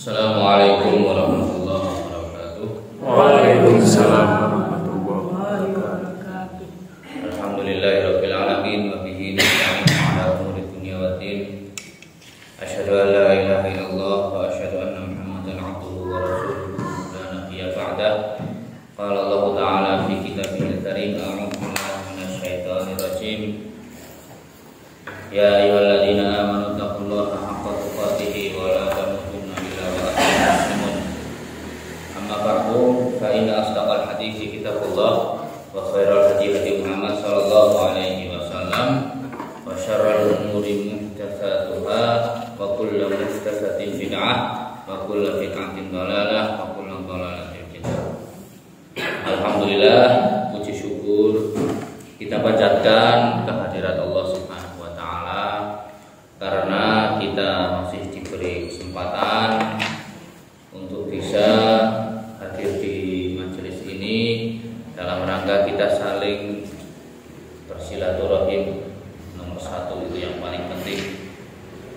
Assalamualaikum warahmatullahi wabarakatuh. Waalaikumsalam warahmatullahi wabarakatuh. Alhamdulillahirabbil alamin wa bihi nasta'inu ala umuri dunya waddin. Asyhadu an la ilaha illallah wa asyhadu anna Muhammadan abduhu wa rasuluhu la nabiyya ba'dah. Qala Allah ta'ala fi kitabihil karim, a'udzu billahi minasy syaithanir rajim. Ya ayyuhalladzina amanu taqullaha haqqa tuqatih wa la tamutunna illa wa antum muslimun. Amma ba'du, fa inna asdaqal hadithi kitabullah wa khairal hadi Muhammad sallallahu alaihi wasallam wa syarrul umuri muhdatsatuha wa kullu muhdatsatin bid'ah wa kullu bid'atin dhalalah wa kullu dhalalatin finnar. Alhamdulillah, puji syukur kita panjatkan kehadirat Allah Subhanahu wa taala karena kita masih diberi kesempatan untuk bisa hadir di majelis ini dalam rangka kita saling bersilaturahim. Nomor satu itu yang paling penting,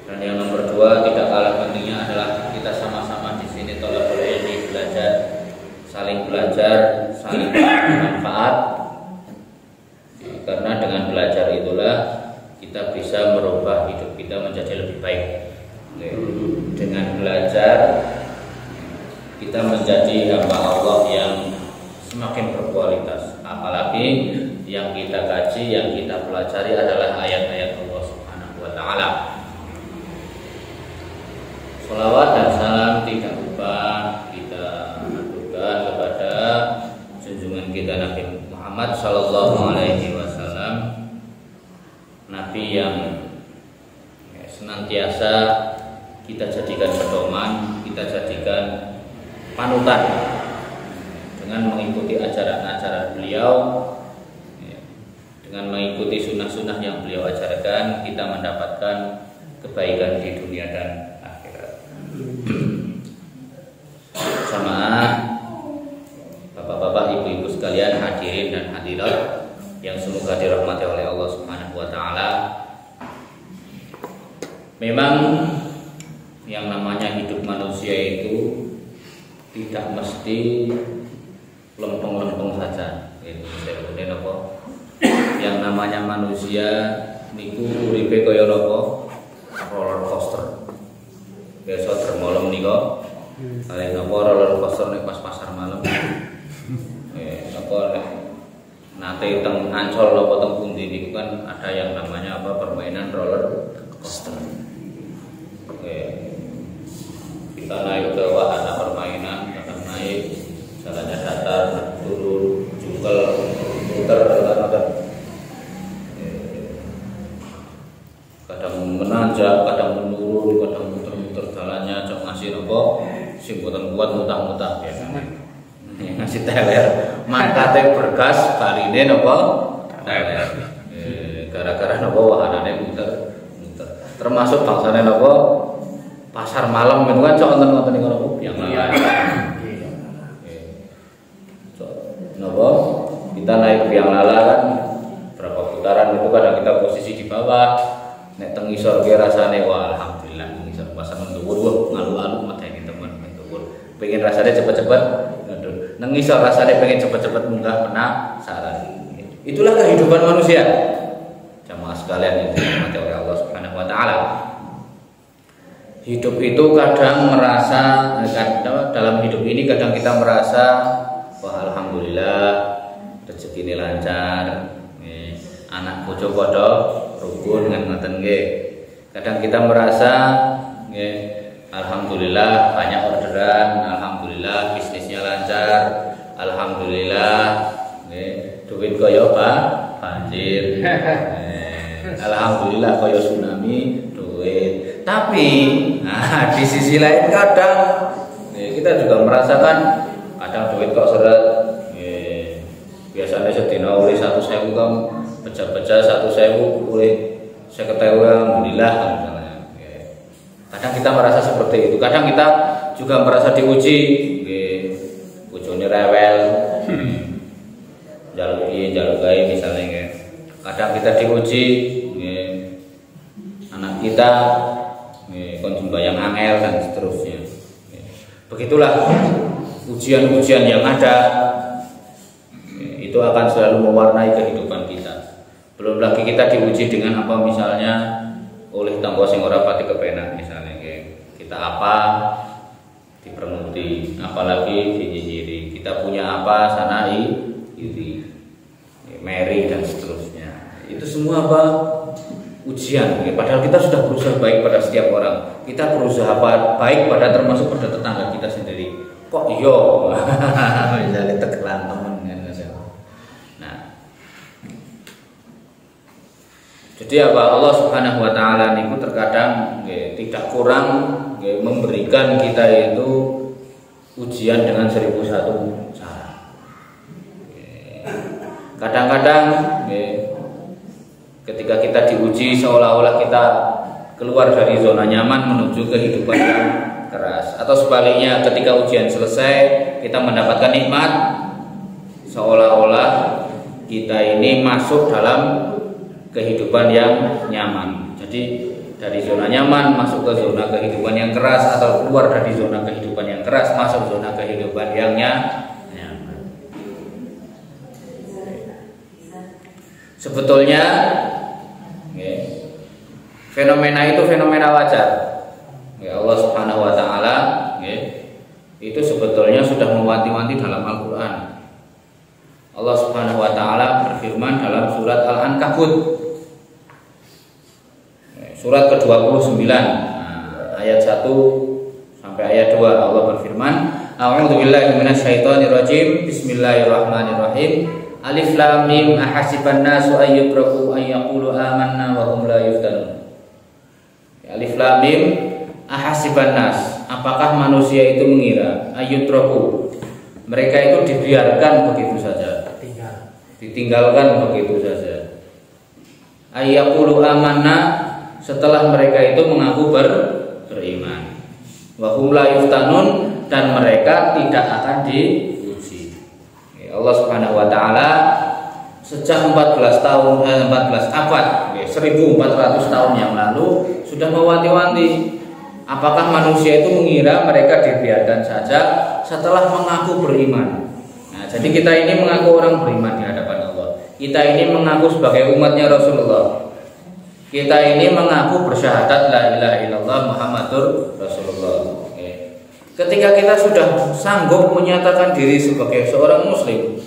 dan yang nomor dua tidak kalah pentingnya adalah kita sama-sama di sini thalabul ilmi, saling belajar, saling bermanfaat. Karena dengan belajar itulah kita bisa merubah hidup kita menjadi lebih baik. Dengan belajar kita menjadi hamba Allah yang semakin berkualitas. Apalagi yang kita kaji, yang kita pelajari adalah ayat-ayat Allah Subhanahu wa taala. Shalawat dan salam tidak lupa kita aturkan kepada junjungan kita Nabi Muhammad sallallahu alaihi wasallam, Nabi yang senantiasa kita jadikan pedoman, kita jadikan panutan dengan mengikuti ajaran-ajaran beliau, dengan mengikuti sunnah-sunnah yang beliau ajarkan, kita mendapatkan kebaikan di dunia dan akhirat. Jamaah, bapak-bapak, ibu-ibu sekalian, hadirin dan hadirat yang semoga dirahmati oleh Allah Subhanahu wa taala. Memang yang namanya hidup manusia itu tidak mesti lempeng-lempeng saja. Yang namanya manusia niku uripe kaya napa? Roller coaster. Biasa termolem nika. Kalian napa roller coaster nek pas pasar malam. Nanti teng Ancol apa teng pundi niku kan ada yang namanya apa, permainan roller coaster. Kita naik ke wahana permainan, kadang naik jalannya datar, turun, jungkel, muter, kadang menanjak, kadang menurun, kadang muter-muter jalannya, cok ngasih apa, sing boten kuat mutah-mutah biasanya. Ngasih teler, mangkate bergas, baline napa teler. Gara-gara napa wahanane muter. Termasuk bangsane napa pasar malam itu kan cok wonten-wonten niku napa yang lain. Napa kita naik biang lala kan berapa putaran itu kadang kita posisi di bawah, nek teng ngisor ki rasane wah alhamdulillah ngisor pasar dhuwur ngalu-alu mateni temen dhuwur. Pengen rasane cepet-cepet nang ngisor rasane pengen cepet-cepet munggah penasaran. Itulah kehidupan manusia. Jamaah sekalian yang dirahmati oleh Allah Subhanahu wa taala. Hidup itu kadang merasa, dalam hidup ini kadang kita merasa wah alhamdulillah rezeki ini lancar, anak bojo padha rukun ngoten nggih. Kadang kita merasa alhamdulillah banyak orderan, alhamdulillah bisnisnya lancar, alhamdulillah duit kaya banjir, alhamdulillah kaya tsunami duit. Tapi di sisi lain kadang kita juga merasakan kadang duit kok seret. Biasanya sedina oleh 1.000 kan pecah-pecah 1.000 oleh 50.000 alhamdulillah misalnya. Kadang kita merasa seperti itu. Kadang kita juga merasa diuji, bojone rewel, jaluk gawe misalnya. Kadang kita diuji, anak kita kon sembahyang angel dan seterusnya. Begitulah ujian-ujian yang ada itu akan selalu mewarnai kehidupan kita. Belum lagi kita diuji dengan apa, misalnya oleh tangga sing ora pati kepenak, misalnya kita apa dipermuti, apalagi dinyinyiри. Kita punya apa sana iri, meri dan seterusnya. Itu semua apa? Ujian. Padahal kita sudah berusaha baik pada setiap orang. Kita berusaha baik pada termasuk pada tetangga kita sendiri. Kok yo misalnya tegelan temen kan. Nah, jadi apa, Allah Subhanahu wa taala niku terkadang tidak kurang memberikan kita itu ujian dengan 1001 cara. Kadang-kadang ketika kita diuji seolah-olah kita keluar dari zona nyaman menuju kehidupan yang keras, atau sebaliknya ketika ujian selesai kita mendapatkan nikmat seolah-olah kita ini masuk dalam kehidupan yang nyaman. Jadi dari zona nyaman masuk ke zona kehidupan yang keras, atau keluar dari zona kehidupan yang keras masuk zona kehidupan yang nyaman. Sebetulnya fenomena itu fenomena wajar. Allah Subhanahu wa taala itu sebetulnya sudah mewanti-wanti dalam Al-Qur'an. Allah Subhanahu wa taala berfirman dalam surat Al-Ankabut surat ke-29 ayat 1 sampai ayat 2. Allah berfirman, A'udzubillahi minasyaitonirrajim. Bismillahirrahmanirrahim. Alif lam mim ahasiban nasu ayyutraku ayyaqulu amanna wa hum la yuftanun. Alif lam mim ahasiban nas. Apakah manusia itu mengira ayyutraku, mereka itu dibiarkan begitu saja, ditinggalkan begitu saja. Ayyaqulu amanna, setelah mereka itu mengaku beriman. Wa hum la yuftanun, dan mereka tidak akan diuji. Allah Subhanahu wa taala sejak 14 abad, 1400 tahun yang lalu sudah mewanti-wanti. Apakah manusia itu mengira mereka dibiarkan saja setelah mengaku beriman? Nah, jadi kita ini mengaku orang beriman di hadapan Allah. Kita ini mengaku sebagai umatnya Rasulullah. Kita ini mengaku bersyahadat la ilaha illallah Muhammadur Rasulullah. Ketika kita sudah sanggup menyatakan diri sebagai seorang muslim,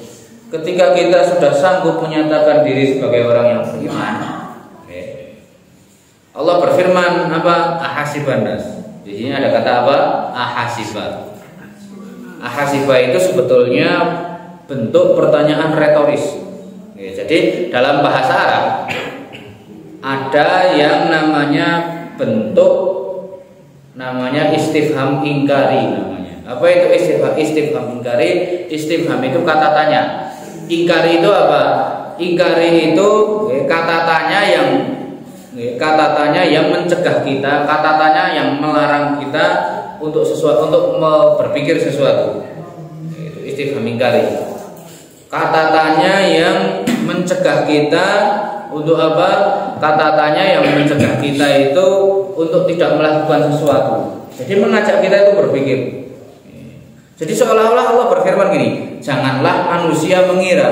ketika kita sudah sanggup menyatakan diri sebagai orang yang beriman, Allah berfirman apa? Ahasiban nas. Di sini ada kata apa? Ahasiba. Ahasiba itu sebetulnya bentuk pertanyaan retoris. Jadi dalam bahasa Arab ada yang namanya bentuk istifham ingkari namanya. Apa itu istifham ingkari? Istifham itu kata tanya. Ingkari itu apa? Ingkari itu kata tanya yang mencegah kita, kata tanya yang melarang kita untuk berpikir sesuatu. Itu istifham ingkari. Kata tanya yang mencegah kita untuk apa? Kata tanya yang mencegah kita itu untuk tidak melakukan sesuatu. Jadi mengajak kita itu berpikir. Jadi seolah-olah Allah berfirman gini, janganlah manusia mengira.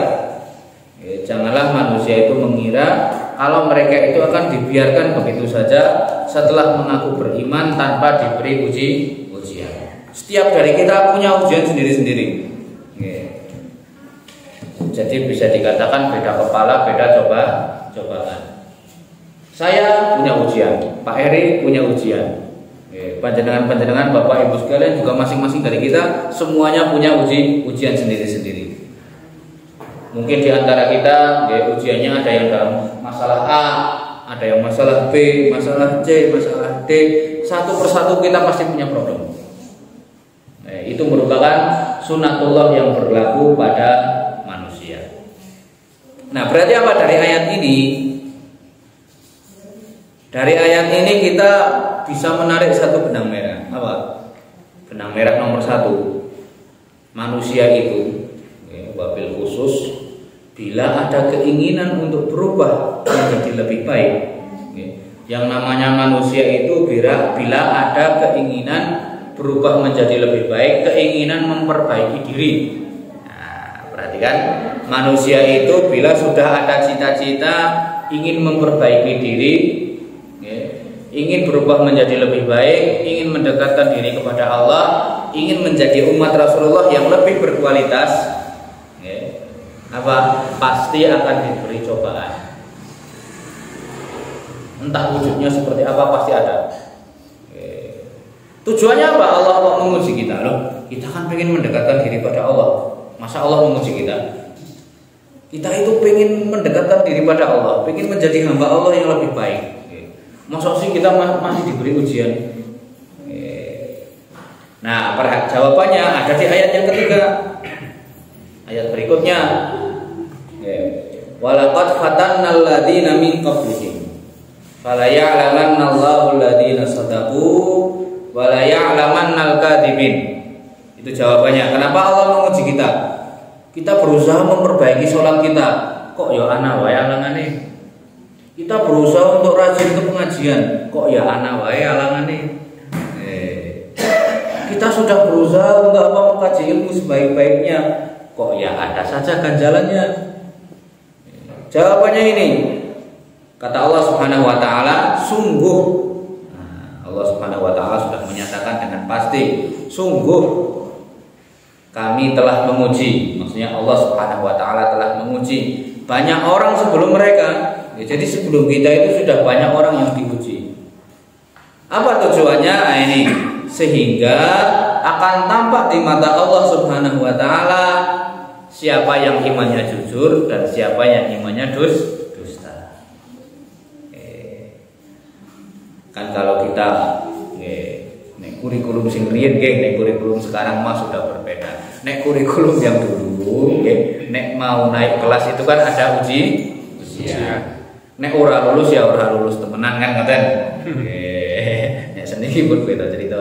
Janganlah manusia itu mengira kalau mereka itu akan dibiarkan begitu saja setelah mengaku beriman tanpa diberi ujian. Setiap dari kita punya ujian sendiri-sendiri. Jadi bisa dikatakan beda kepala, beda cobaan. Saya punya ujian, Pak Heri punya ujian, panjenengan Bapak Ibu sekalian juga masing-masing dari kita semuanya punya ujian sendiri-sendiri. Mungkin di antara kita ujiannya ada yang dalam masalah A, ada yang masalah B, masalah C, masalah D. Satu persatu kita pasti punya problem. Itu merupakan sunatullah yang berlaku pada manusia. Nah, berarti apa dari ayat ini? Dari ayat ini kita bisa menarik satu benang merah. Apa? Benang merah nomor 1. Manusia itu, wabil khusus, bila ada keinginan untuk berubah menjadi lebih baik. Yang namanya manusia itu bila ada keinginan berubah menjadi lebih baik, keinginan memperbaiki diri. Nah, perhatikan, manusia itu bila sudah ada cita-cita ingin memperbaiki diri, ingin berubah menjadi lebih baik, ingin mendekatkan diri kepada Allah, ingin menjadi umat Rasulullah yang lebih berkualitas, pasti akan diberi cobaan. Entah wujudnya seperti apa, pasti ada. Tujuannya apa? Allah mau menguji kita loh. Kita kan pengen mendekatkan diri pada Allah. Masa Allah menguji kita? Kita itu pengen mendekatkan diri pada Allah, pengen menjadi hamba Allah yang lebih baik. Masa sih kita masih diberi ujian? Nah, jawabannya ada di ayat yang ketiga. Ayat berikutnya. Walaqad fatannal ladzina min qablihim fala ya'lamanna Allahu alladzina shadaqu wa la ya'lamannal kadzibin. Itu jawabannya. Kenapa Allah menguji kita? Kita berusaha memperbaiki sholat kita. Kok ya ana wae alangane? Kita berusaha untuk rajin ke pengajian. Kok ya ana wae alangane? Kita sudah berusaha untuk mengkaji ilmu sebaik-baiknya. Kok ya ada saja ganjalannya? Jawabannya ini. Kata Allah Subhanahu wa taala, sungguh Allah Subhanahu wa taala sudah menyatakan dengan pasti, sungguh kami telah menguji. Maksudnya Allah Subhanahu wa taala telah menguji banyak orang sebelum mereka. Jadi sebelum kita itu sudah banyak orang yang diuji. Apa tujuannya? Ini sehingga akan tampak di mata Allah Subhanahu wa taala siapa yang imannya jujur dan siapa yang imannya dusta. Kan kalau kita nek kurikulum sing riyen nggih, nek kurikulum sekarang mah sudah berbeda. Nek kurikulum yang dulu nggih, nek mau naik kelas itu kan ada ujian. Nek ora lulus ya ora lulus temenan kan ngoten. Nggih. Nek seniki pun beda cerita.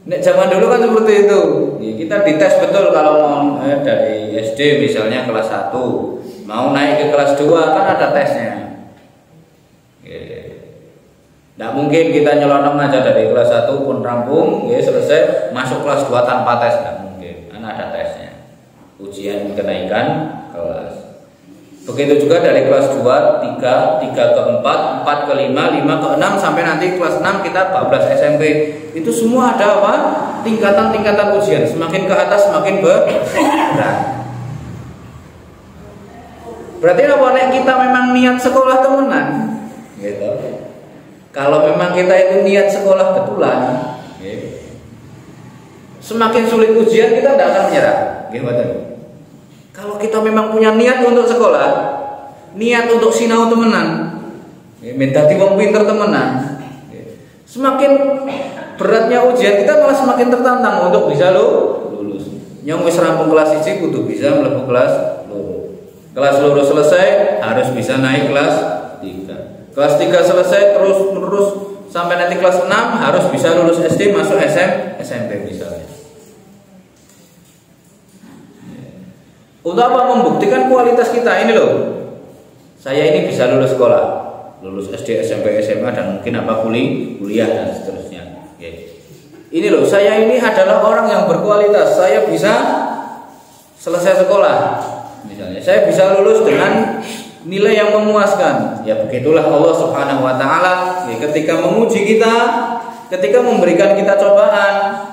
Nek zaman dulu kan seperti itu. Kita dites betul kalau mau dari SD misalnya kelas 1, mau naik ke kelas 2 kan ada tesnya. Nggak mungkin kita nyelonong aja dari kelas 1 pun rampung, selesai masuk kelas 2 tanpa tes, nggak mungkin. Kan ada tesnya. Ujian kenaikan kelas. Begitu juga dari kelas 2, 3 ke 4, 4 ke 5, 5 ke 6 sampai nanti kelas 6 kita 14 SMP. Itu semua ada apa? Tingkatan-tingkatan ujian. Semakin ke atas semakin berat. Berarti apa? Nek kita memang niat sekolah temenan, gitu. Kalau memang kita itu niat sekolah betulan, semakin sulit ujian kita tidak akan menyerah. Gimana? Kalau kita memang punya niat untuk sekolah, niat untuk sinau temenan, minta wong pinter temenan, semakin beratnya ujian kita malah semakin tertantang untuk bisa lulus. Yang wis rampung kelas 1 kudu bisa mlebu kelas loro. Kelas loro selesai harus bisa naik kelas 3. Kelas 3 selesai terus menerus sampai nanti kelas 6 harus bisa lulus SD masuk SMP misalnya. Untuk apa? Membuktikan kualitas kita ini loh. Saya ini bisa lulus sekolah, lulus SD, SMP, SMA dan mungkin kuliah dan seterusnya. Ini loh, saya ini adalah orang yang berkualitas. Saya bisa selesai sekolah. Misalnya, saya bisa lulus dengan nilai yang memuaskan. Ya begitulah Allah Subhanahu wa taala ketika menguji kita, ketika memberikan kita cobaan,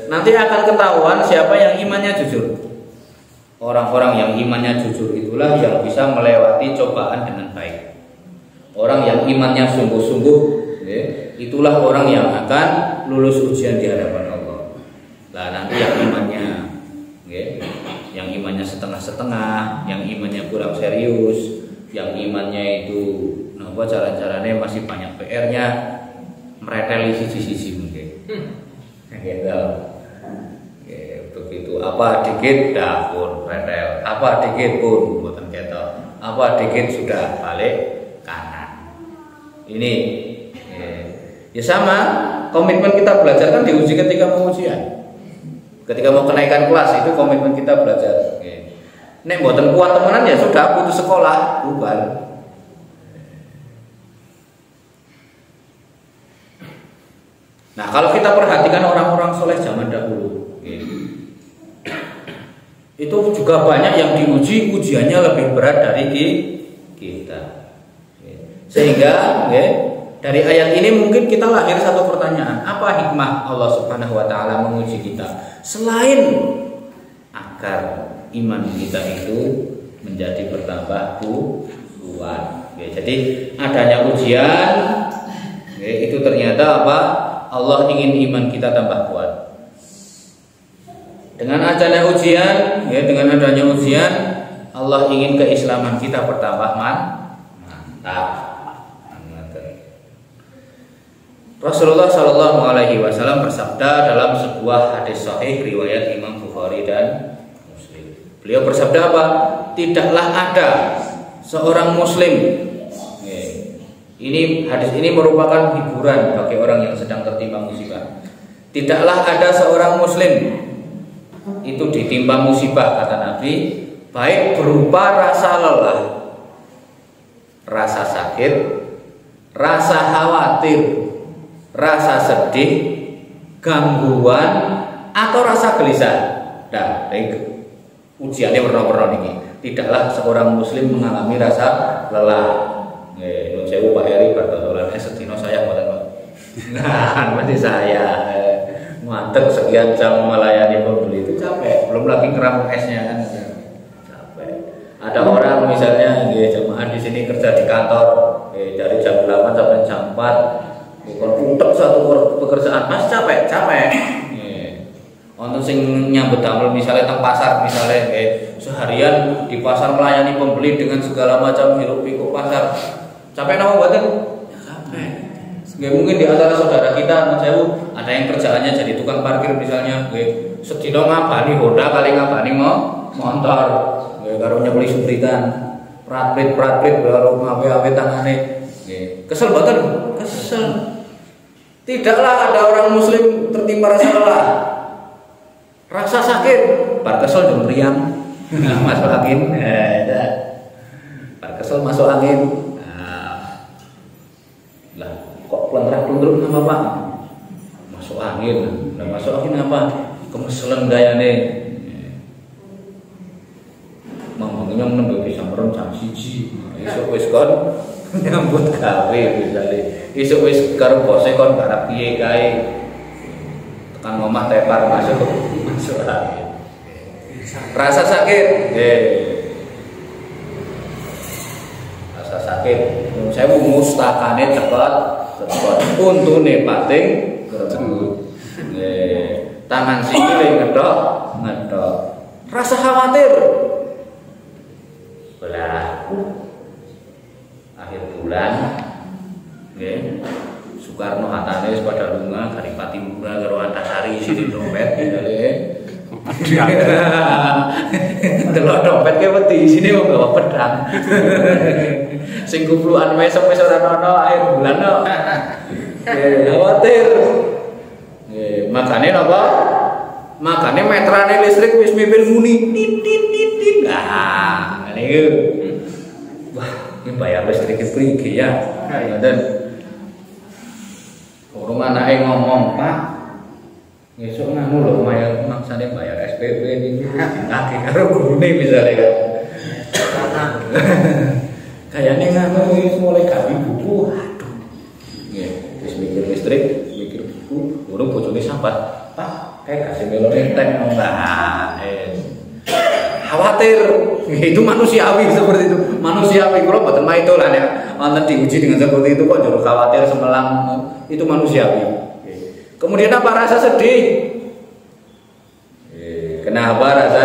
nanti akan ketahuan siapa yang imannya jujur. Orang-orang yang imannya jujur itulah yang bisa melewati cobaan dengan baik. Orang yang imannya sungguh-sungguh, itulah orang yang akan lulus ujian di hadapan Allah. Nah nanti yang imannya setengah-setengah, yang imannya kurang serius, yang imannya itu, cara-caranya masih banyak PR-nya, mereteli sisi-sisi mungkin. Gitu. Begitu apa dikit dapur retel, apa dikit pun buatan ketok, apa dikit sudah balik kanan. Ini ya sama, komitmen kita belajar kan diuji ketika mau ujian. Ketika mau kenaikan kelas itu komitmen kita belajar. Nek mboten kuat temenan ya sudah putus sekolah, bubar. Nah, kalau kita perhatikan orang-orang soleh zaman dahulu, itu juga banyak yang diuji, ujiannya lebih berat dari kita. Sehingga dari ayat ini mungkin kita lahir satu pertanyaan, apa hikmah Allah Subhanahu wa taala menguji kita selain agar iman kita itu menjadi bertambah kuat. Jadi adanya ujian itu ternyata apa? Allah ingin iman kita tambah kuat. Dengan adanya ujian, dengan adanya ujian, Allah ingin keislaman kita bertambah mantap. Rasulullah Shallallahu Alaihi Wasallam bersabda dalam sebuah hadis sahih riwayat Imam Bukhari dan Muslim. Beliau bersabda apa? Tidaklah ada seorang Muslim. Ini hadis ini merupakan hiburan bagi orang yang sedang tertimpa musibah. Tidaklah ada seorang Muslim itu ditimpa musibah, kata Nabi, baik berupa rasa lelah, rasa sakit, rasa khawatir, rasa sedih, gangguan, atau rasa gelisah. Nah, ujiannya pernah ini. Tidaklah seorang Muslim mengalami rasa lelah. Saya Pak Heri berdoa sedino saya nah, masih saya ngantek sekian jam melayani pembeli itu capek, belum lagi ngeram esnya kan capek. Ada orang misalnya jemaah di sini kerja di kantor dari jam 8 sampai jam 4, kalau utek satu pekerjaan mas capek. Untuk sing nyambut damel misalnya teng pasar misalnya seharian di pasar melayani pembeli dengan segala macam hiruk pikuk pasar, capek nama buatan? Ya capek. Mungkin di antara saudara kita, ada yang kerjaannya jadi tukang parkir misalnya, sedino ngabani Honda kali ngabani motor, karo nyebeli subritan, prat-prit baru ngawe tangane, kesel banget, kesel. Tidaklah ada orang Muslim tertimpa rasa lelah, rasa sakit, bar kesel dong riang, masuk angin, bar kesel masuk angin. Lah kok pelentrak-pelentrak apa Pak? Masuk angin. Nah masuk angin apa? Kemeselan gayane. Mamangnya nembe bisa merem jam 1. Esuk wis kon nyambut gawe misale. Esuk wis karo bose kon garap piye kae. Tekan omah tepar masuk angin. Rasa sakit. Rasa sakit. Saya mustakane cepet untune pating greget. Tangan sikile ngedok. Rasa khawatir. Belah. Akhir bulan Soekarno Hatane pada lunga dari Pati Murah karo Antasari sini dompet delok dompet ke wedi sini mau bawa pedang. Sing kuplukan mesok ora ono akhir bulan no. Khawatir. Makane napa? Makane metrane listrik wis mipir muni. Nah, niku. Wah, ini bayar listrik prige ya. Ngoten. Urung anake ngomong, Pak. Besok nganu lho maksane bayar SPP ini ngake karo gurune misalnya kan. Kayaknya nganu wis mulai gawe buku. Aduh. Nggih, wis mikir listrik, mikir buku, urung bojone sampah. Pak, kayak kasih melone tek nah. Khawatir. Itu manusiawi seperti itu. Manusiawi kalau mboten maitolan ya. Wonten diuji dengan seperti itu kok jero khawatir semelang. Itu manusiawi. Kemudian apa rasa sedih? Kenapa rasa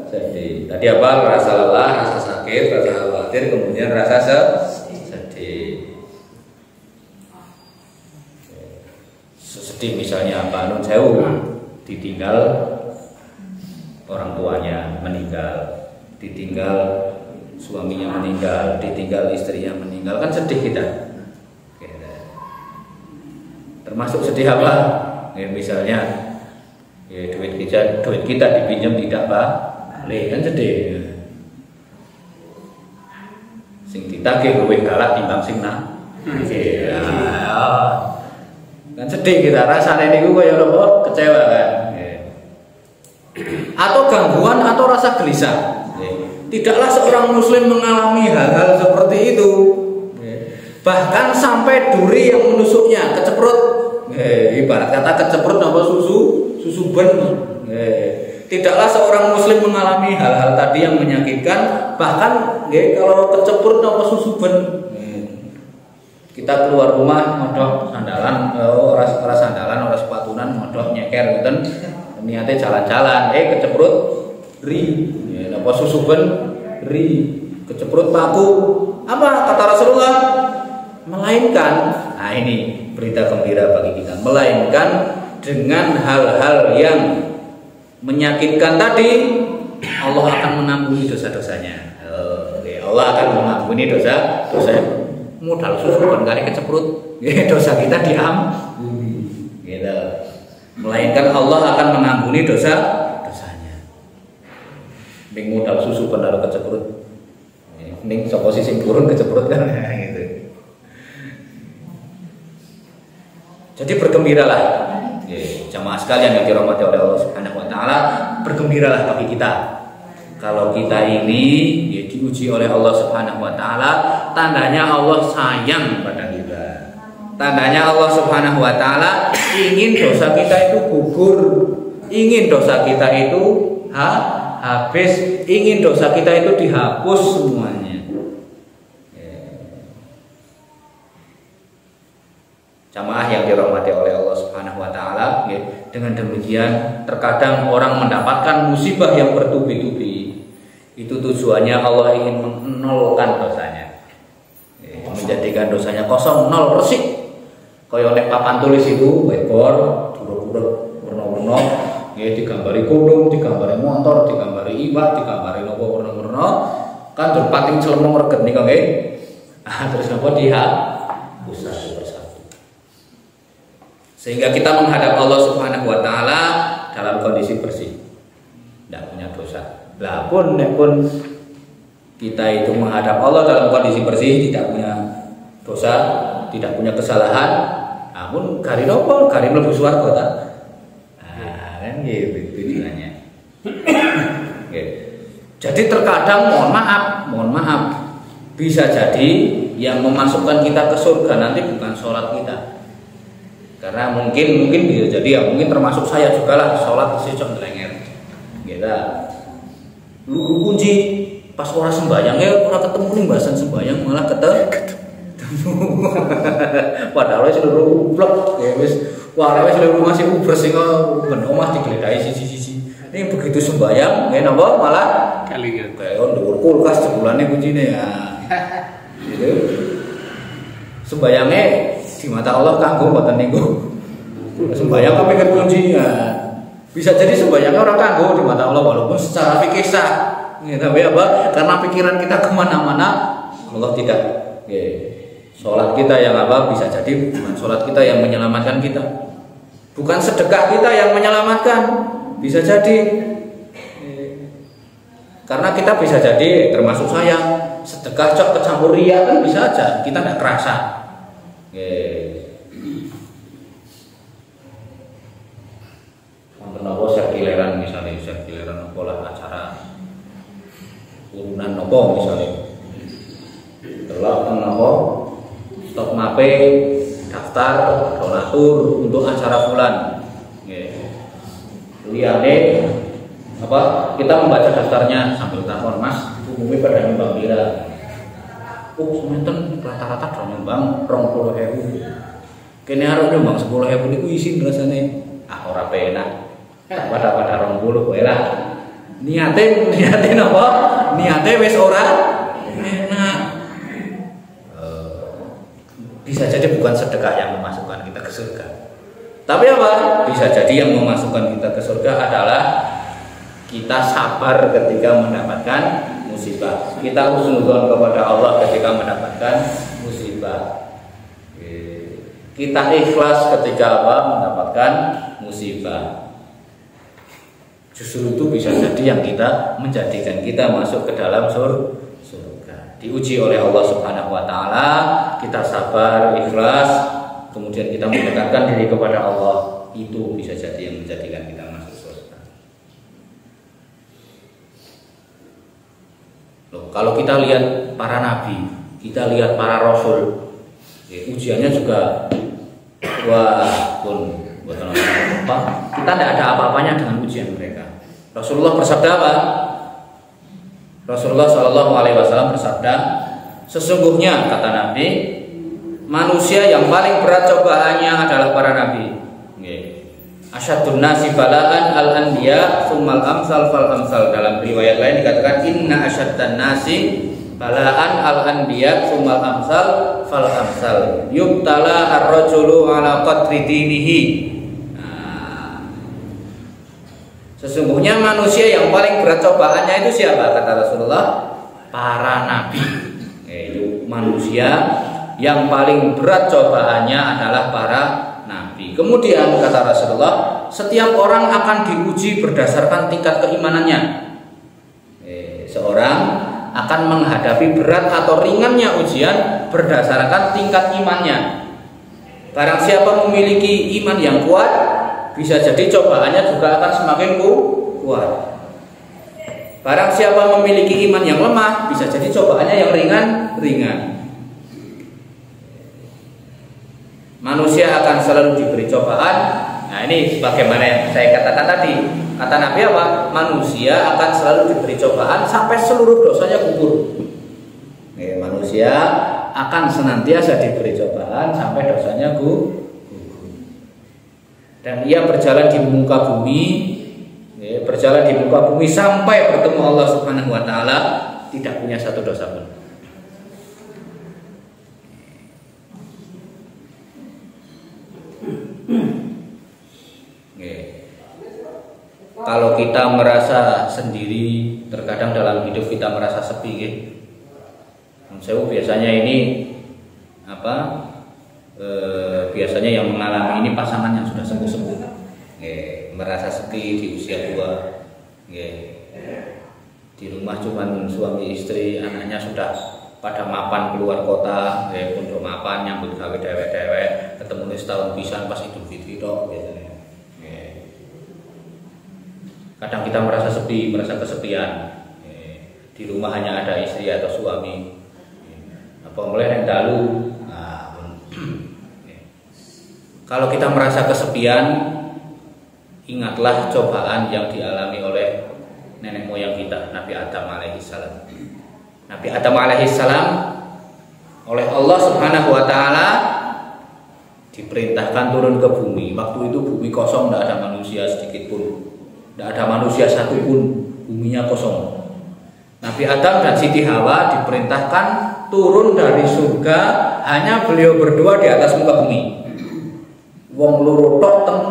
sedih? Tadi apa? Rasa lelah, rasa sakit, rasa khawatir, kemudian rasa sedih. Sedih misalnya apa? Nun sewu ditinggal orang tuanya meninggal, ditinggal suaminya meninggal, ditinggal istrinya meninggal, kan sedih kita. Termasuk sedih apa? Misalnya duit kita dipinjam tidak balik, kan sedih. Sing ditagih luwih galak timbang sing nah. Kan sedih kita rasane niku kaya apa? Kecewa kan. Atau gangguan atau rasa gelisah. Tidaklah seorang muslim mengalami hal-hal seperti itu. Bahkan sampai duri yang menusuknya keceprot. Ibarat kata keceprot apa susu ben. Tidaklah seorang muslim mengalami hal-hal tadi yang menyakitkan. Bahkan kalau keceprot apa susu ben. Kita keluar rumah modok sandalan, ora sandalan, ora sepatunan, modok nyeker ngoten. Niate jalan-jalan, keceprot ri. Apa susu ben ri, keceprot paku. Apa kata Rasulullah? Melainkan, nah ini berita gembira bagi kita. Melainkan dengan hal-hal yang menyakitkan tadi, Allah akan mengampuni dosa-dosanya. Allah akan mengampuni dosa-dosanya. Modal susu ben kali keceprot, dosa kita diampuni. Gitu. Melainkan Allah akan mengampuni dosa-dosanya. Ning modal susu ben karo keceprot. Ning sapa sing turun keceprot kan gitu. Jadi bergembiralah. Jamaah sekalian yang dirahmati oleh Allah Subhanahu wa taala, bergembiralah bagi kita. Kalau kita ini diuji oleh Allah Subhanahu wa taala, tandanya Allah sayang pada kita. Tandanya Allah Subhanahu wa taala ingin dosa kita itu gugur, ingin dosa kita itu habis, ingin dosa kita itu dihapus semuanya. Jamaah yang dirahmati oleh Allah Subhanahu wa taala, dengan demikian terkadang orang mendapatkan musibah yang bertubi-tubi. Itu tujuannya Allah ingin menolkan dosanya. Menjadikan dosanya kosong, nol resik. Kaya nek papan tulis itu whiteboard, duruk-duruk warna-warna, digambari kondom, digambari motor, digambari iwak, digambari nopo warna-warna, kan berpating celemong reget nika nggih. Terus napa dihapus satu persatu. Sehingga kita menghadap Allah Subhanahu wa taala dalam kondisi bersih. Tidak punya dosa. Lah pun kita itu menghadap Allah dalam kondisi bersih, tidak punya dosa, tidak punya kesalahan, namun gari nopo, gari mlebu swarga ta. Kan gitu tujuannya. Jadi terkadang mohon maaf, bisa jadi yang memasukkan kita ke surga nanti bukan sholat kita. Karena mungkin bisa jadi ya, mungkin termasuk saya juga lah, sholat sejak ngelenger. Gitu. Lu kunci pas orang sembahyang orang ketemu nih bahasan sembahyang malah ketemu. Padahal seluruh ublek wis seluruh masih ubres sing ben omah digledhahi sisi-sisi. Ini begitu sembahyang napa malah kelingan kaya nduwur kulkas jebulane kuncine ya. Gitu. Sembayangnya di mata Allah kanggo mboten niku. Sembayang kok mikir kuncinya. Bisa jadi sembahyangnya orang kanggo di mata Allah walaupun secara fikih sah. Tapi apa? Karena pikiran kita kemana-mana, Allah tidak. Sholat kita yang apa? Bisa jadi bukan sholat kita yang menyelamatkan kita, bukan sedekah kita yang menyelamatkan. Bisa jadi karena kita bisa jadi termasuk saya sedekah cok kecampur riya kan bisa aja kita tidak kerasa. Nopo serkileran misalnya, serkileran nopo lah acara urunan nopo misalnya, telak nopo stok mape daftar donatur untuk acara bulan. Liane apa kita membaca daftarnya sambil telepon, Mas umumnya pada nyumbang pira? Semanten rata-rata do nyumbang 20.000. Kene arep nyumbang 10.000 niku isin rasane ora penak. Pada 20 kowe lah. Niate napa? Niate wis ora enak. Bisa jadi bukan sedekah yang memasukkan kita ke surga. Tapi apa? Bisa jadi yang memasukkan kita ke surga adalah kita sabar ketika mendapatkan musibah. Kita husnudzon kepada Allah ketika mendapatkan musibah. Kita ikhlas ketika apa? Mendapatkan musibah. Justru itu bisa jadi yang kita menjadikan kita masuk ke dalam surga. Diuji oleh Allah Subhanahu wa taala, kita sabar, ikhlas, kemudian kita mendekatkan diri kepada Allah, itu bisa jadi yang menjadikan kita masuk surga. Loh, kalau kita lihat para nabi, kita lihat para rasul, ujiannya juga wah pun apa? Kita tidak ada apa-apanya dengan ujian mereka. Rasulullah bersabda apa? Rasulullah Shallallahu Alaihi Wasallam bersabda, sesungguhnya kata Nabi, manusia yang paling berat cobaannya adalah para nabi. Asyadun nasi balaan al anbiya summal amsal fal amsal. Dalam riwayat lain dikatakan inna asyaddan nasi balaan al anbiya summal amsal fal amsal. Yubtala ar-rajulu ala qadri dinihi. Sesungguhnya manusia yang paling berat cobaannya itu siapa? Kata Rasulullah, para nabi. Itu manusia yang paling berat cobaannya adalah para nabi. Kemudian kata Rasulullah, setiap orang akan diuji berdasarkan tingkat keimanannya. Seorang akan menghadapi berat atau ringannya ujian berdasarkan tingkat imannya. Barang siapa memiliki iman yang kuat, bisa jadi cobaannya juga akan semakin kuat. Barang siapa memiliki iman yang lemah, bisa jadi cobaannya yang ringan. Manusia akan selalu diberi cobaan. Nah, ini sebagaimana yang saya katakan tadi. Kata Nabi apa? Manusia akan selalu diberi cobaan sampai seluruh dosanya gugur. Manusia akan senantiasa diberi cobaan sampai dosanya gugur. Dan ia berjalan di muka bumi, sampai bertemu Allah Subhanahu Wa Taala, tidak punya satu dosa pun. Kalau kita merasa sendiri, terkadang dalam hidup kita merasa sepi, saya biasanya ini biasanya yang mengalami ini pasangan yang sudah sembuh-sembuh, merasa sepi di usia tua, di rumah cuman suami istri, anaknya sudah pada mapan keluar kota, untuk mapan nyambut gawe dewek-dewek, ketemu setahun pisan pas Idul Fitri tok biasanya. Kadang kita merasa sepi, merasa kesepian. Di rumah hanya ada istri atau suami. Apa mulai yang dalu. Kalau kita merasa kesepian, ingatlah cobaan yang dialami oleh nenek moyang kita, Nabi Adam alaihissalam. Nabi Adam alaihissalam oleh Allah Subhanahu Wa Taala diperintahkan turun ke bumi. Waktu itu bumi kosong, tidak ada manusia sedikit pun, tidak ada manusia satupun, buminya kosong. Nabi Adam dan Siti Hawa diperintahkan turun dari surga, hanya beliau berdua di atas muka bumi. Wong loro tok teng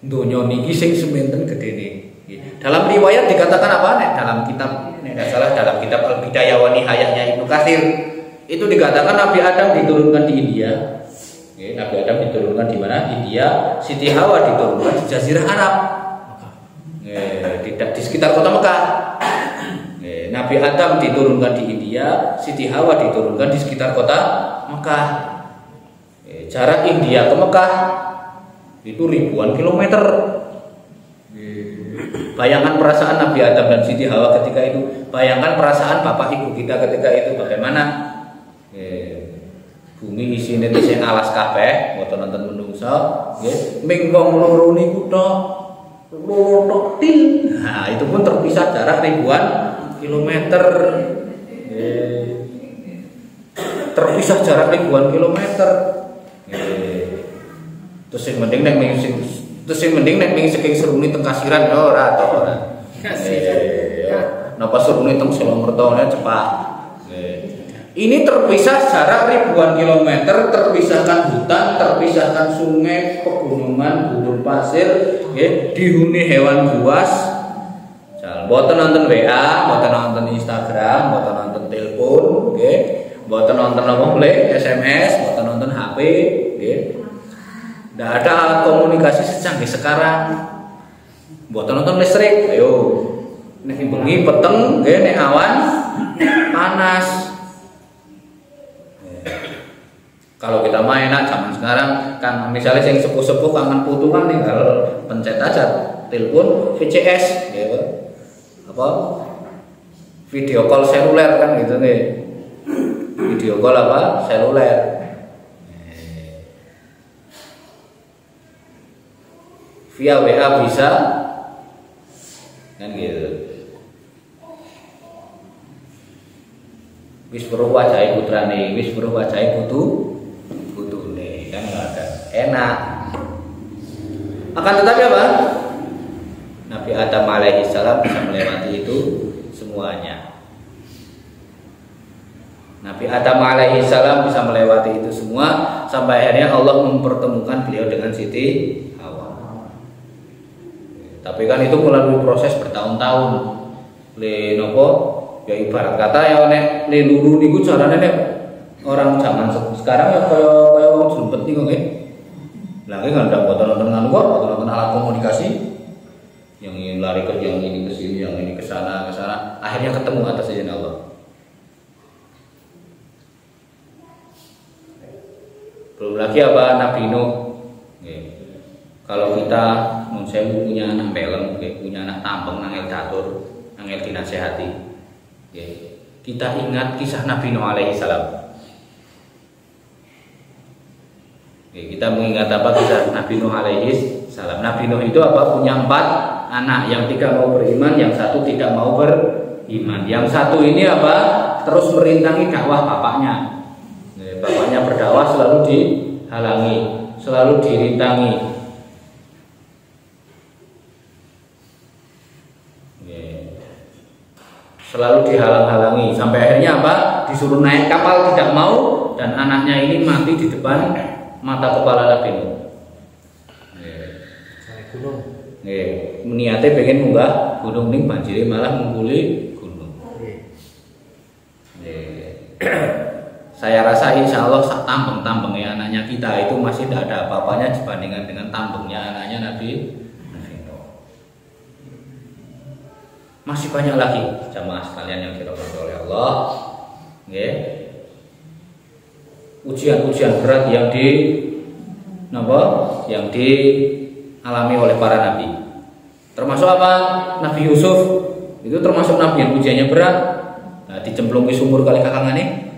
donya niki sing seminten gedene. Dalam riwayat dikatakan apa? Dalam kitab, tidak salah, dalam kitab Al-Bidayah wa Nihayahnya Ibnu Katsir itu dikatakan Nabi Adam diturunkan di India. Nabi Adam diturunkan di mana? India. Siti Hawa diturunkan di Jazirah Arab. Tidak di sekitar kota Mekah. Nabi Adam diturunkan di India, Siti Hawa diturunkan di sekitar kota Mekah. Jarak India ke Mekah itu ribuan kilometer. Bayangkan perasaan Nabi Adam dan Siti Hawa ketika itu. Bayangkan perasaan bapak ibu kita ketika itu bagaimana. Bumi isine sing alas kabeh, mboten nonton menungso, nggih. Ming wong loro niku tok. Loro tok til. Nah, itu pun terpisah jarak ribuan kilometer. Terpisah jarak ribuan kilometer. Terus yang mending nek ming saking seruni teng Kasiran yo ora to ora. Napa seruni teng Solomertone cepat. Ini terpisah jarak ribuan kilometer, terpisahkan hutan, terpisahkan sungai, pegunungan, gurun pasir, dihuni hewan buas. Mboten nonton WA, mboten nonton Instagram, mboten nonton telepon, mboten nonton SMS, mboten nonton HP, Tidak ada komunikasi secanggih sekarang. Mboten nonton listrik, ayo. Nek bengi peteng, nek awan panas. Kalau kita main enak zaman sekarang kan misalnya yang sepuh-sepuh kangen putu kan tinggal pencet aja telepon VCS gitu. Apa? Video call seluler kan gitu nih. Video call apa? Seluler. Via WA bisa kan gitu. Wis weruh wajahe putrane, wis weruh wajahe putune kan enggak ada. Enak. Akan tetapi apa? Nabi Adam alaihi salam bisa melewati itu semuanya. Nabi Adam alaihi salam bisa melewati itu semua sampai akhirnya Allah mempertemukan beliau dengan Siti Hawa. Tapi kan itu melalui proses bertahun-tahun. Le nopo? Ya ibarat kata ya nek le luru niku carane nek orang zaman sekarang ya kaya wong jempet niku nggih. Lah nggih kan ndak nonton anu kok, nonton alat komunikasi. Yang ini lari ke yang ini ke sini, yang ini ke sana, akhirnya ketemu atas izin Allah. Belum lagi apa Nabi Nuh. Kalau kita punya anak pelem, punya anak tambeng, nangel catur, nangel dinasehati, kita ingat kisah Nabi Nuh alaihi salam. Kita mengingat apa kisah Nabi Nuh alaihi salam. Nabi Nuh itu apa? Punya 4 anak, yang 3 mau beriman, yang 1 tidak mau beriman. Yang 1 ini apa? Terus merintangi dakwah bapaknya. Bapaknya berdakwah selalu dihalangi, selalu dirintangi. Selalu dihalang-halangi sampai akhirnya apa? Disuruh naik kapal tidak mau, dan anaknya ini mati di depan mata kepala Nabi Nuh. Niatnya pengen munggah gunung ning banjire malah ngumpuli gunung. Saya rasa insya Allah tambeng-tambengnya anaknya kita itu masih tidak ada apa-apanya dibandingkan dengan tambengnya anaknya Nabi Nuh. Masih banyak lagi jamaah sekalian yang dirahmati oleh Allah. Ujian-ujian berat yang dialami oleh para nabi. Termasuk apa? Nabi Yusuf itu termasuk nabi yang ujiannya berat. Nah, dicemplung ke sumur kali kakangane.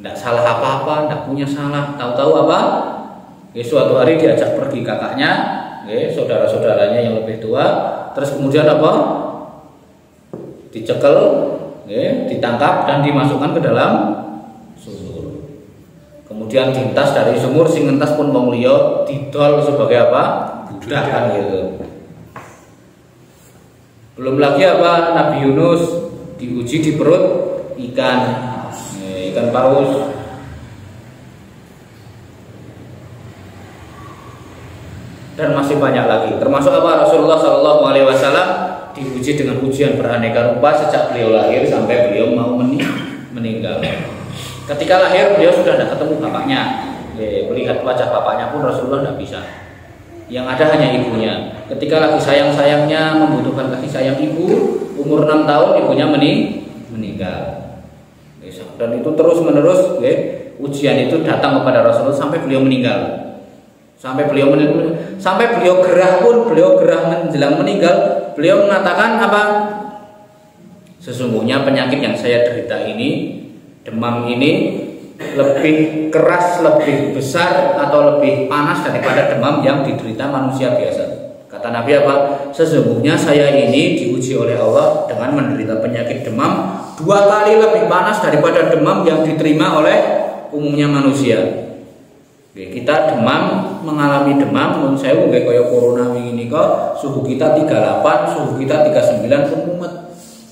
Tidak salah apa-apa, tidak punya salah. Tahu-tahu apa? Suatu hari diajak pergi kakaknya, saudara-saudaranya yang lebih tua. Terus kemudian apa? Dicekel, ditangkap dan dimasukkan ke dalam sumur. Kemudian dientas dari sumur, sing entas pun wong liya didol sebagai apa? Budak kan gitu. Belum lagi apa? Nabi Yunus diuji di perut ikan paus. Dan masih banyak lagi. Termasuk apa? Rasulullah SAW diuji dengan ujian beraneka rupa sejak beliau lahir sampai beliau mau meninggal. Ketika lahir beliau sudah tidak ketemu bapaknya. Melihat wajah bapaknya pun Rasulullah tidak bisa. Yang ada hanya ibunya. Ketika lagi sayang-sayangnya membutuhkan kasih sayang ibu, umur 6 tahun ibunya meninggal. Dan itu terus menerus ujian itu datang kepada Rasulullah sampai beliau meninggal. Sampai beliau gerah pun, beliau gerah menjelang meninggal, beliau mengatakan apa? Sesungguhnya penyakit yang saya derita ini, demam ini lebih keras, lebih besar atau lebih panas daripada demam yang diderita manusia biasa. Kata Nabi apa? Sesungguhnya saya ini diuji oleh Allah dengan menderita penyakit demam 2 kali lebih panas daripada demam yang diterima oleh umumnya manusia. Kita demam, mengalami demam, mun sewu nggih kaya corona wingi nika, suhu kita 38, suhu kita 39 pun mumet.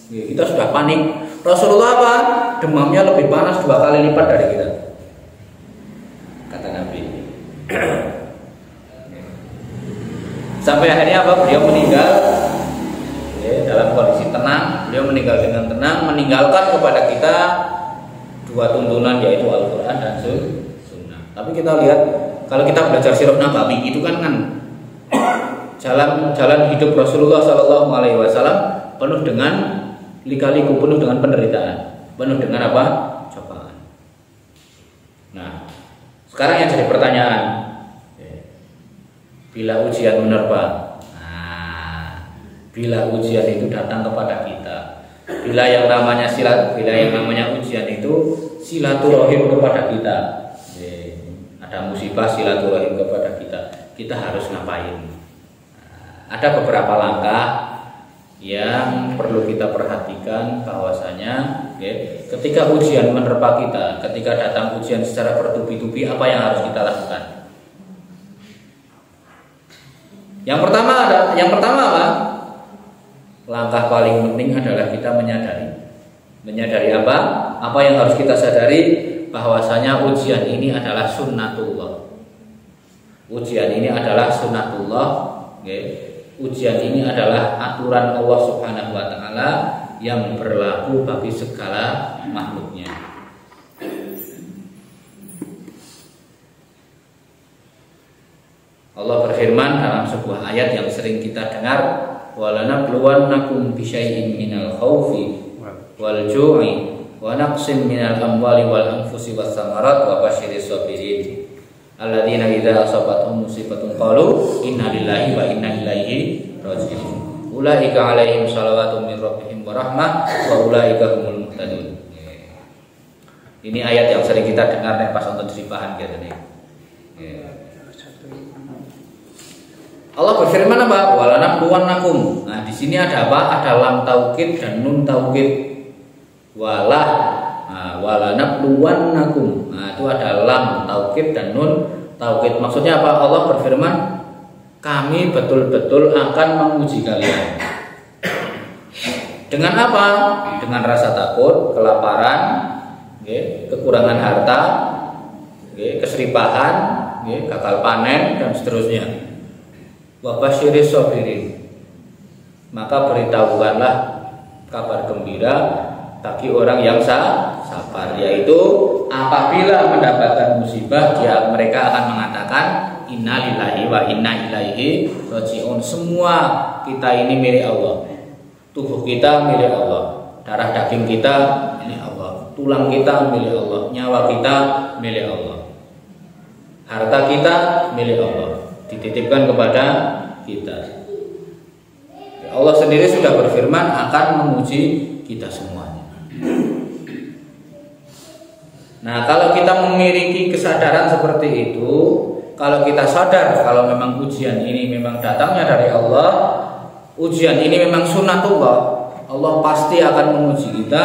Kita sudah panik. Rasulullah apa? Demamnya lebih panas 2 kali lipat dari kita. Kata Nabi. Sampai akhirnya apa? Beliau meninggal dalam kondisi tenang. Beliau meninggal dengan tenang, meninggalkan kepada kita 2 tuntunan, yaitu Al-Quran dan Sunnah. Tapi kita lihat, kalau kita belajar sirah Nabawi itu kan jalan hidup Rasulullah SAW penuh dengan lika-liku, penuh dengan penderitaan. penuh dengan apa? Cobaan. Nah, sekarang yang jadi pertanyaan, bila ujian menerpa, bila ujian itu datang kepada kita, bila yang namanya ujian itu silaturahim kepada kita, ada musibah silaturahim kepada kita harus ngapain? Ada beberapa langkah yang perlu kita perhatikan bahwasanya ketika ujian menerpa kita, ketika datang ujian secara bertubi-tubi, apa yang harus kita lakukan? Yang pertama apa? Langkah paling penting adalah kita menyadari apa? Apa yang harus kita sadari? Bahwasanya ujian ini adalah sunnatullah. Ujian ini adalah sunnatullah. Ujian ini adalah aturan Allah Subhanahu wa taala yang berlaku bagi segala makhluknya. Allah berfirman dalam sebuah ayat yang sering kita dengar, walanabluwannakum bisyai'in minal khaufi wal ju'i wa naqsin minal amwali wal anfusi was samarat wa basyiris sabirin alladzina idza asabatuhum musibatun qalu inna lillahi wa inna ilaihi raji'un ulaika alaihim shalawatun min rabbihim wa rahmah wa ulaika humul muhtadun. Ini ayat yang sering kita dengar nek pas untuk seribahan gitu nih. Allah berfirman apa? Walanabluwannakum. Nah, di sini ada apa? Ada lam taukid dan nun taukid. Walanabluwannakum. Nah, itu ada lam taukid dan nun taukid. Maksudnya apa? Allah berfirman, kami betul-betul akan menguji kalian. Dengan apa? Dengan rasa takut, kelaparan, kekurangan harta, keseripahan, gagal panen dan seterusnya. Wa basyiris sabirin. Maka beritahukanlah kabar gembira bagi orang yang sabar, yaitu apabila mendapatkan musibah mereka akan mengatakan innalillahi wa inna ilaihi raji'un. Semua kita ini milik Allah. Tubuh kita milik Allah, darah daging kita milik Allah, tulang kita milik Allah, nyawa kita milik Allah, harta kita milik Allah, dititipkan kepada kita. Allah sendiri sudah berfirman akan menguji kita semuanya. Nah, kalau kita memiliki kesadaran seperti itu, kalau kita sadar kalau memang ujian ini memang datangnya dari Allah, ujian ini memang sunnatullah, Allah pasti akan menguji kita,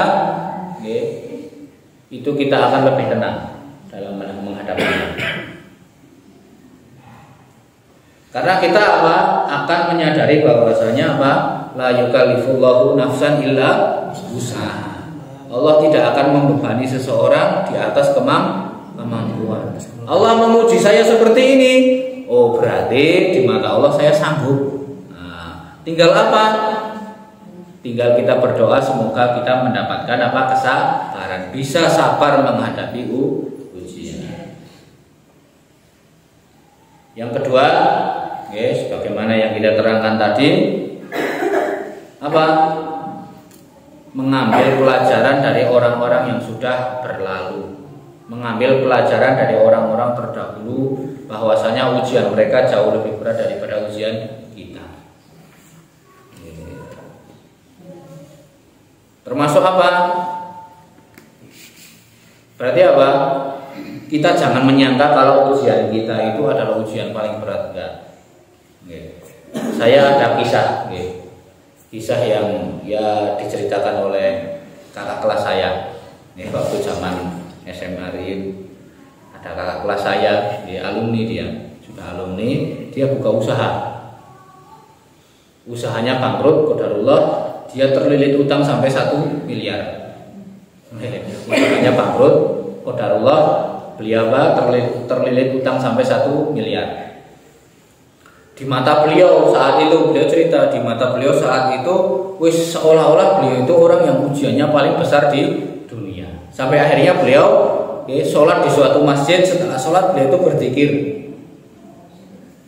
itu kita akan lebih tenang dalam menghadapinya. Karena kita akan menyadari bahwasanya la yukallifullahu nafsan illa wus'aha. Allah tidak akan membebani seseorang di atas kemampuan. Allah memuji saya seperti ini, oh berarti di mata Allah saya sanggup. Nah, tinggal apa? Tinggal kita berdoa semoga kita mendapatkan kesabaran, bisa sabar menghadapi ujian. Yang kedua, sebagaimana yang kita terangkan tadi, mengambil pelajaran dari orang-orang yang sudah berlalu, mengambil pelajaran dari orang-orang terdahulu, bahwasanya ujian mereka jauh lebih berat daripada ujian kita. Termasuk apa? Berarti apa? Kita jangan menyangka kalau ujian kita itu adalah ujian paling berat, enggak. Saya ada kisah yang diceritakan oleh kakak kelas saya. Waktu zaman SMA ada kakak kelas saya, sudah alumni, dia buka usaha. Usahanya bangkrut, qadarullah, dia terlilit utang sampai 1 miliar. Usahanya bangkrut, qadarullah, beliau terlilit utang sampai 1 miliar. Di mata beliau saat itu, beliau cerita, di mata beliau saat itu seolah-olah beliau itu orang yang ujiannya paling besar di dunia. Sampai akhirnya beliau sholat di suatu masjid. Setelah sholat beliau itu berzikir.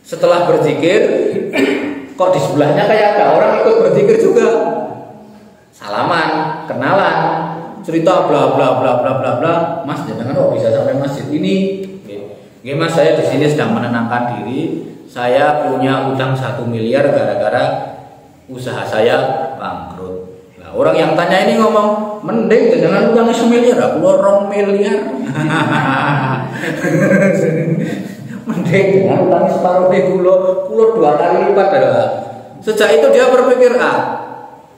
Setelah berzikir, kok di sebelahnya kayak ada orang ikut berzikir juga. Salaman, kenalan. cerita bla bla bla bla bla bla. Mas, jangan kok bisa sampai masjid ini. Nggih Mas, saya di sini sedang menenangkan diri. Saya punya utang 1 miliar gara-gara usaha saya bangkrut. Nah, orang yang tanya ini ngomong, mending jangan utang 1 miliar, aku 2 miliar. Mending jangan utang separuh pulau 2 kali lipat. Sejak itu dia berpikir,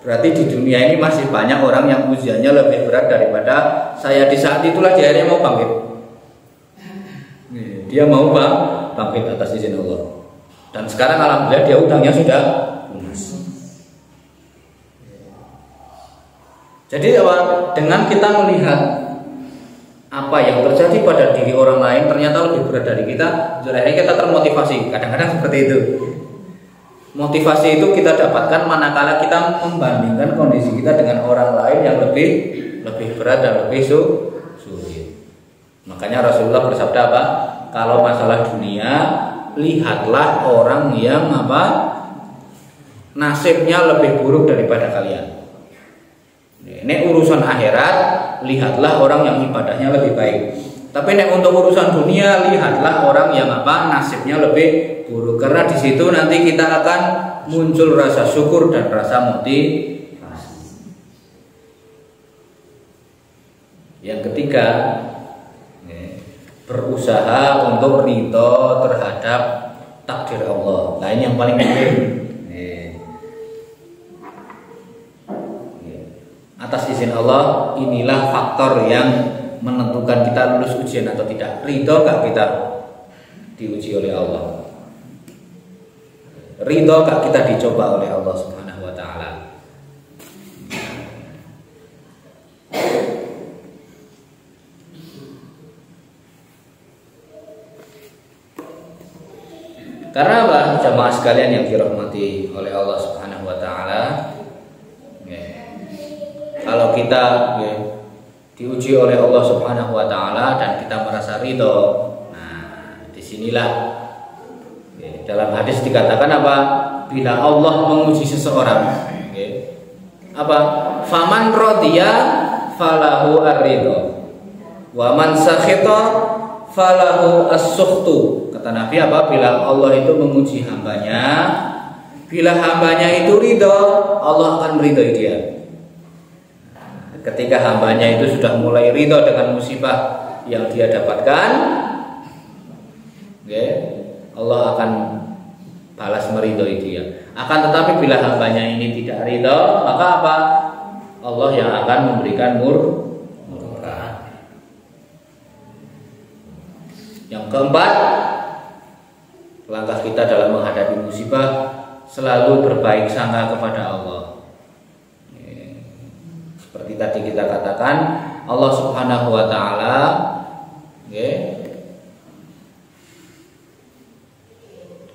berarti di dunia ini masih banyak orang yang ujiannya lebih berat daripada saya. Di saat itulah dia akhirnya mau bangkit. Dia mau bangkit atas izin Allah. Dan sekarang alhamdulillah dia utangnya sudah lunas. Jadi dengan kita melihat apa yang terjadi pada diri orang lain ternyata lebih berat dari kita, jadi kita termotivasi. Kadang-kadang seperti itu. Motivasi itu kita dapatkan manakala kita membandingkan kondisi kita dengan orang lain yang lebih berat dan lebih sulit. Makanya Rasulullah bersabda apa? Kalau masalah dunia, lihatlah orang yang nasibnya lebih buruk daripada kalian. Ini urusan akhirat, lihatlah orang yang ibadahnya lebih baik. Tapi untuk urusan dunia, lihatlah orang yang nasibnya lebih buruk. Karena di situ nanti kita akan muncul rasa syukur dan rasa motivasi. Yang ketiga, berusaha untuk ridho terhadap takdir Allah. Nah, ini yang paling penting. Atas izin Allah, inilah faktor yang menentukan kita lulus ujian atau tidak. Ridho gak kita diuji oleh Allah? Ridho gak kita dicoba oleh Allah Subhanahu wa ta'ala? Karena apa? Jamaah sekalian yang dirahmati oleh Allah Subhanahu wa ta'ala, kalau kita diuji oleh Allah Subhanahu wa ta'ala dan kita merasa ridho, nah disinilah dalam hadis dikatakan apa? Bila Allah menguji seseorang, apa? Faman rodiya falahu ar-ridho, wa man sakhita falahu as-sukhtu. Kata Nabi apa? Bila Allah itu menguji hambanya, bila hambanya itu ridho, Allah akan meridhoi dia. Ketika hambanya itu sudah mulai ridho dengan musibah yang dia dapatkan, Allah akan balas meridhoi dia. Akan tetapi bila hambanya ini tidak ridho, maka apa? Allah yang akan memberikan murka. Yang keempat, langkah kita dalam menghadapi musibah selalu berbaik sangka kepada Allah. Seperti tadi kita katakan, Allah Subhanahu wa ta'ala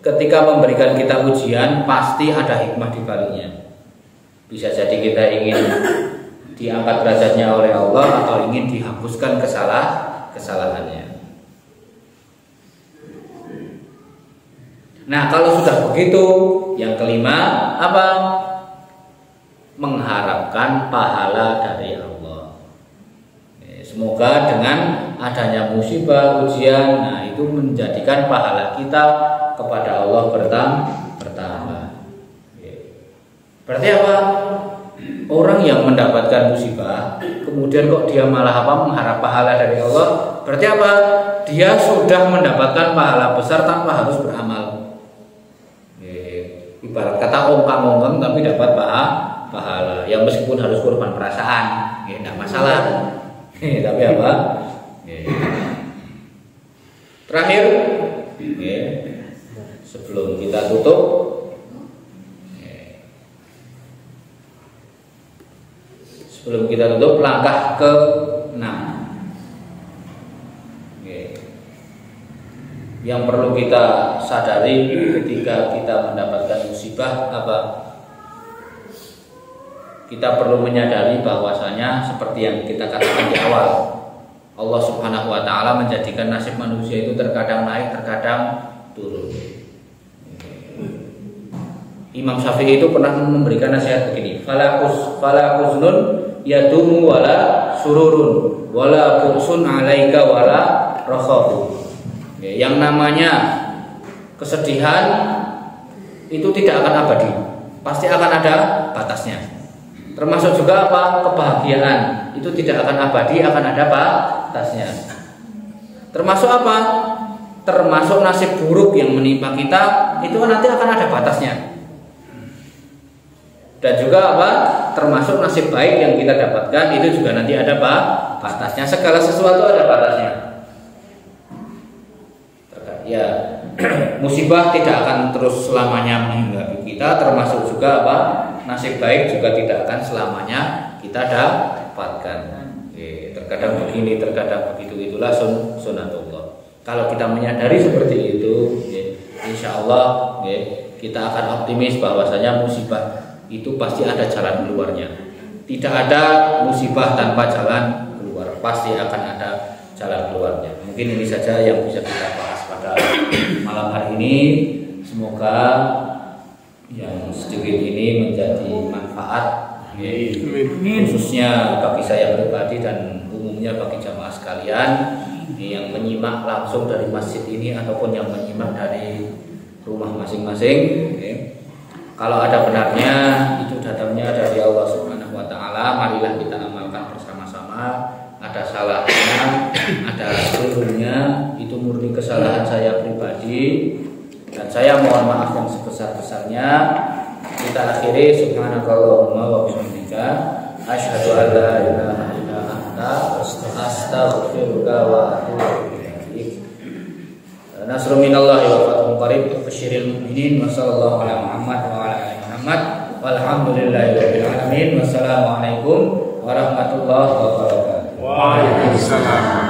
ketika memberikan kita ujian pasti ada hikmah di baliknya. Bisa jadi kita ingin diangkat derajatnya oleh Allah atau ingin dihapuskan kesalahannya. Nah, kalau sudah begitu, yang kelima apa? Mengharapkan pahala dari Allah. Semoga dengan adanya musibah, ujian, nah itu menjadikan pahala kita kepada Allah bertambah. Berarti apa? Orang yang mendapatkan musibah, kemudian kok dia malah mengharap pahala dari Allah? Berarti apa? Dia sudah mendapatkan pahala besar tanpa harus beramal. Ibarat kata ongkang-ongkang tapi dapat pahala. Yang meskipun harus korban perasaan, tidak masalah. Tapi apa? Terakhir, sebelum kita tutup, langkah ke-6 yang perlu kita sadari ketika kita mendapatkan musibah apa? Kita perlu menyadari bahwasanya seperti yang kita katakan di awal, Allah Subhanahu wa ta'ala menjadikan nasib manusia itu terkadang naik, terkadang turun. Imam Syafi'i itu pernah memberikan nasihat begini, fala huznun yadumu wala sururun wala bu'sun 'alaika wala rakhabu. Yang namanya kesedihan itu tidak akan abadi, pasti akan ada batasnya. Termasuk juga apa? Kebahagiaan itu tidak akan abadi, akan ada batasnya. Termasuk apa? Termasuk nasib buruk yang menimpa kita itu nanti akan ada batasnya. Dan juga apa? Termasuk nasib baik yang kita dapatkan itu juga nanti ada batasnya. Segala sesuatu ada batasnya. Ya, musibah tidak akan terus selamanya menghinggapi kita, termasuk juga apa? Nasib baik juga tidak akan selamanya kita dapatkan. Terkadang begini, terkadang begitu, itulah sunatullah. Kalau kita menyadari seperti itu, insya Allah kita akan optimis bahwasanya musibah itu pasti ada jalan keluarnya. Tidak ada musibah tanpa jalan keluar, pasti akan ada jalan keluarnya. Mungkin ini saja yang bisa kita bahas pada malam hari ini. Semoga yang sedikit ini menjadi manfaat, khususnya bagi saya pribadi dan umumnya bagi jamaah sekalian yang menyimak langsung dari masjid ini ataupun yang menyimak dari rumah masing-masing. Kalau ada benarnya itu datangnya dari Allah Subhanahu wa taala, marilah kita amalkan bersama-sama. Ada salahnya, ada seluruhnya, itu murni kesalahan saya pribadi dan saya mohon maaf yang sebesar-besarnya. Kita akhiri subhanakallahumma wa bihamdika asyhadu an la ilaha illa anta astaghfiruka wa atubu ilaik. Nasrun minallahi wa fathun qarib basyiril mu'minin wa sallallahu ala Muhammad wa ala ali Muhammad walhamdulillahirabbil alamin. Wassalamualaikum warahmatullahi wabarakatuh. Waalaikumsalam.